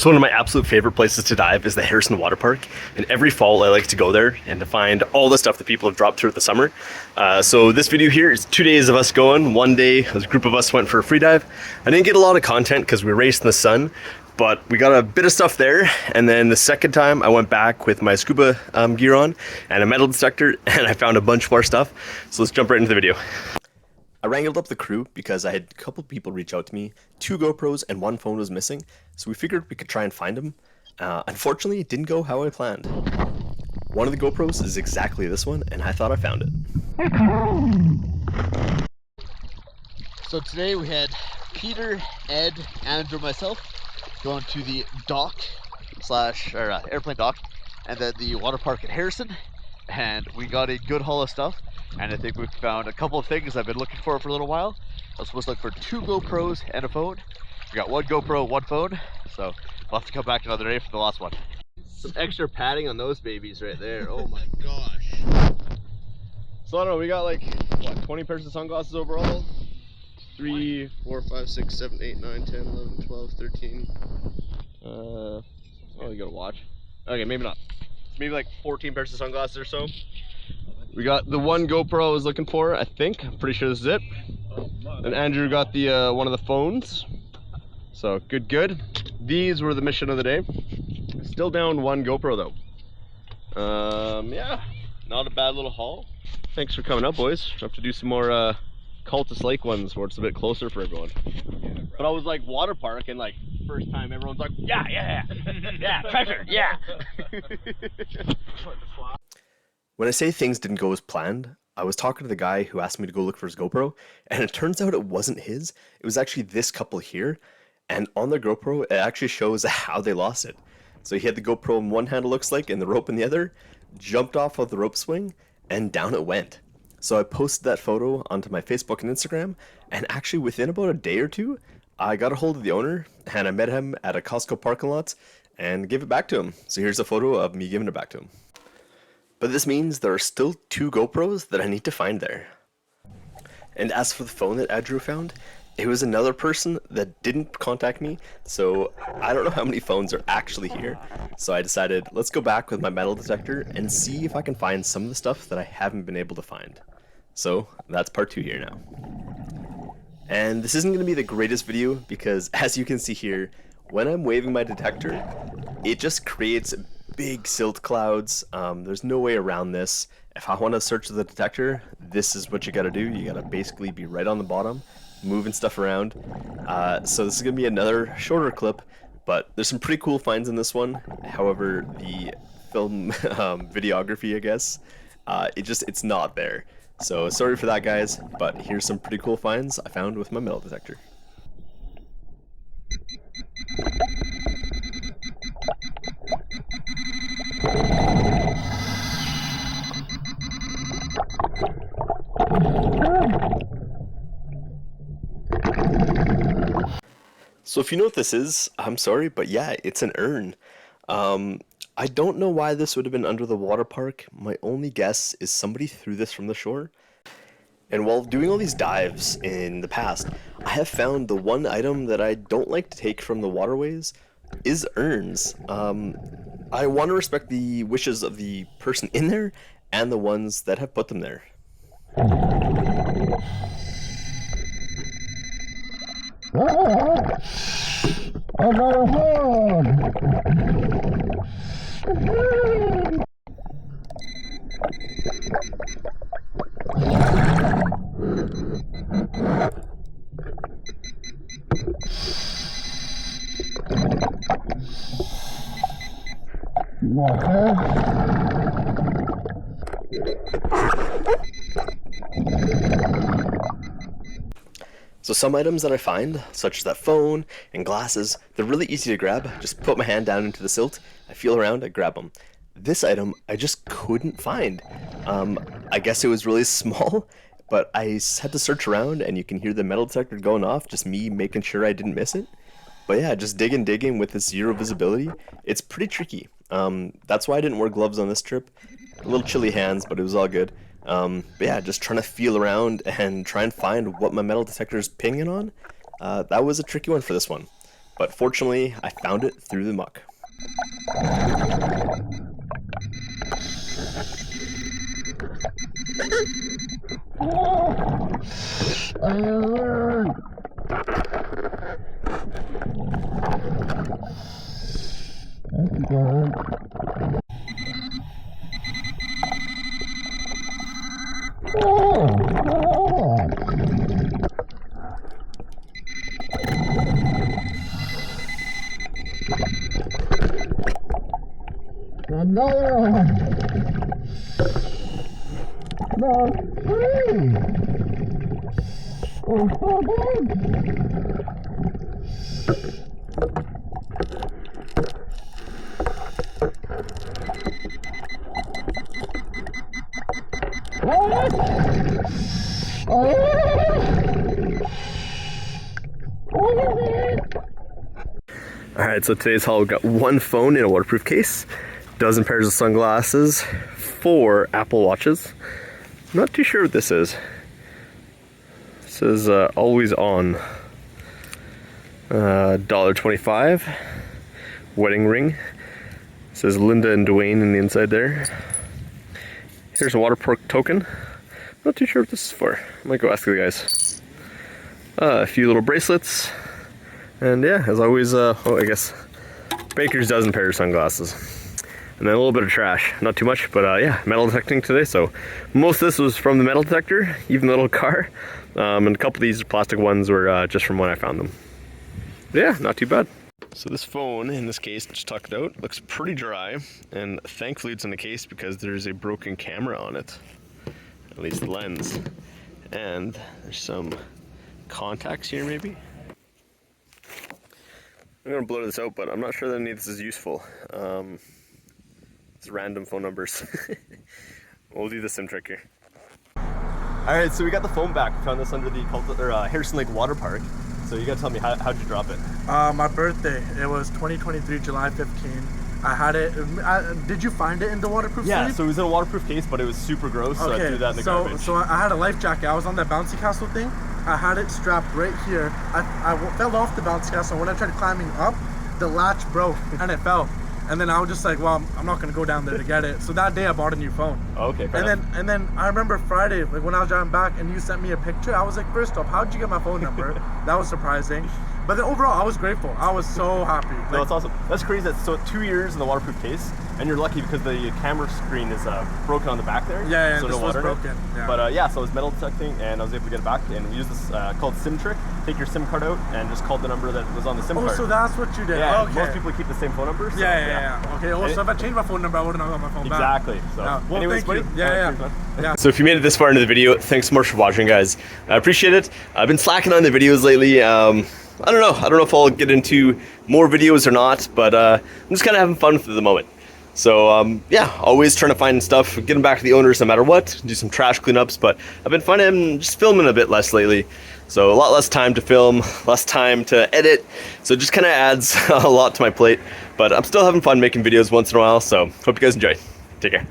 So one of my absolute favorite places to dive is the Harrison Water Park, and every fall I like to go there and to find all the stuff that people have dropped throughout the summer. So this video here is 2 days of us going. One day a group of us went for a free dive. I didn't get a lot of content because we raced in the sun, but we got a bit of stuff there. And then the second time I went back with my scuba gear on and a metal detector, and I found a bunch more stuff. So let's jump right into the video. I wrangled up the crew because I had a couple people reach out to me. 2 GoPros and 1 phone was missing, so we figured we could try and find them. Unfortunately, it didn't go how I planned. One of the GoPros is exactly this one, and I thought I found it. So today we had Peter, Ed, Andrew, and myself going to the dock airplane dock, and then the water park at Harrison, and we got a good haul of stuff. And I think we found a couple of things I've been looking for a little while. I was supposed to look for 2 GoPros and a phone. We got 1 GoPro, 1 phone, so we'll have to come back another day for the last one. Some extra padding on those babies right there. Oh my gosh. So I don't know, we got like, what, 20 pairs of sunglasses overall? 3, 4, 5, 6, 7, 8, 9, 10, 11, 12, 13. Oh, you got a watch. Okay, maybe not. Maybe like 14 pairs of sunglasses or so. We got the 1 GoPro I was looking for, I think. I'm pretty sure this is it. And Andrew got the one of the phones. So good. These were the mission of the day. Still down 1 GoPro though. Yeah, not a bad little haul. Thanks for coming up, boys. We'll have to do some more Cultus Lake ones where it's a bit closer for everyone. But I was like water park, and like first time everyone's like, yeah, treasure, yeah. When I say things didn't go as planned, I was talking to the guy who asked me to go look for his GoPro, and it turns out it wasn't his. It was actually this couple here, and on their GoPro, it actually shows how they lost it. So he had the GoPro in one hand, it looks like, and the rope in the other, jumped off of the rope swing, and down it went. So I posted that photo onto my Facebook and Instagram, and actually within about a day or two, I got a hold of the owner, and I met him at a Costco parking lot, and gave it back to him. So here's a photo of me giving it back to him. But this means there are still 2 GoPros that I need to find there. And as for the phone that Andrew found, it was another person that didn't contact me, so I don't know how many phones are actually here. So I decided, let's go back with my metal detector and see if I can find some of the stuff that I haven't been able to find. So that's part 2 here now. And this isn't going to be the greatest video because, as you can see here, when I'm waving my detector, it just creates big silt clouds. There's no way around this. If I want to search the detector, this is what you gotta do. You gotta basically be right on the bottom, moving stuff around. So this is gonna be another shorter clip, but there's some pretty cool finds in this one. However, the film videography, I guess, it's not there. So sorry for that, guys, but here's some pretty cool finds I found with my metal detector. So if you know what this is, I'm sorry, but yeah, it's an urn. I don't know why this would have been under the water park. My only guess is somebody threw this from the shore. And while doing all these dives in the past, I have found the one item that I don't like to take from the waterways is urns. I want to respect the wishes of the person in there and the ones that have put them there. So some items that I find, such as that phone and glasses, they're really easy to grab. Just put my hand down into the silt, I feel around, I grab them. This item I just couldn't find. I guess it was really small, but I had to search around, and you can hear the metal detector going off, just me making sure I didn't miss it. But yeah, just digging with this 0 visibility, it's pretty tricky. That's why I didn't wear gloves on this trip. A little chilly hands, but it was all good. But yeah, just trying to feel around and try and find what my metal detector is pinging on. That was a tricky one for this one. but fortunately I found it through the muck. Alright, so today's haul, we've got one phone in a waterproof case, dozen pairs of sunglasses, 4 Apple Watches. I'm not too sure what this is. It says always on. $1.25. Wedding ring. It says Linda and Dwayne in the inside there. Here's a waterpark token. Not too sure what this is for. I might go ask the guys. A few little bracelets. And yeah, as always, I guess baker's dozen pairs of sunglasses. And then a little bit of trash. Not too much, but yeah, metal detecting today. So most of this was from the metal detector, even the little car. And a couple of these plastic ones were just from when I found them. But yeah, not too bad. So this phone, in this case, just tucked out, looks pretty dry. And thankfully it's in the case because there's a broken camera on it. At least the lens. And there's some contacts here maybe. I'm gonna blur this out, but I'm not sure that any of this is useful. It's random phone numbers. We'll do the SIM trick here. Alright, so we got the phone back. We found this under the Harrison Lake Water Park. So you gotta tell me, how'd you drop it? My birthday. It was 2023, July 15. I had it. Did you find it in the waterproof sleeve? So it was in a waterproof case, but it was super gross, so I threw that in the garbage. So I had a life jacket. I was on that bouncy castle thing. I had it strapped right here. I fell off the bouncy castle. When I tried climbing up, the latch broke and it fell. And then I was just like, well, I'm not gonna go down there to get it. So that day I bought a new phone. Okay. And then I remember Friday, like when I was driving back and you sent me a picture, I was like, first off, how'd you get my phone number? That was surprising. But then overall, I was grateful. I was so happy. No, that's awesome. That's crazy. That's so 2 years in the waterproof case, and you're lucky because the camera screen is broken on the back there. Yeah, so this no was water broken. Yeah. But yeah, so I was metal detecting, and I was able to get it back. And we used this called SIM trick. Take your SIM card out and just call the number that was on the SIM card. Oh, so that's what you did. Yeah. Okay. Most people keep the same phone number. So, yeah. Okay. Oh, so if I changed my phone number, I wouldn't have got my phone back. Exactly. So, well, anyways, thank you. buddy. Yeah. So if you made it this far into the video, thanks so much for watching, guys. I appreciate it. I've been slacking on the videos lately. I don't know if I'll get into more videos or not, but I'm just kind of having fun with it at the moment. So yeah, always trying to find stuff, get them back to the owners no matter what, do some trash cleanups, but I've been finding just filming a bit less lately. So a lot less time to film, less time to edit, so it just kind of adds a lot to my plate. But I'm still having fun making videos once in a while, so hope you guys enjoy. Take care.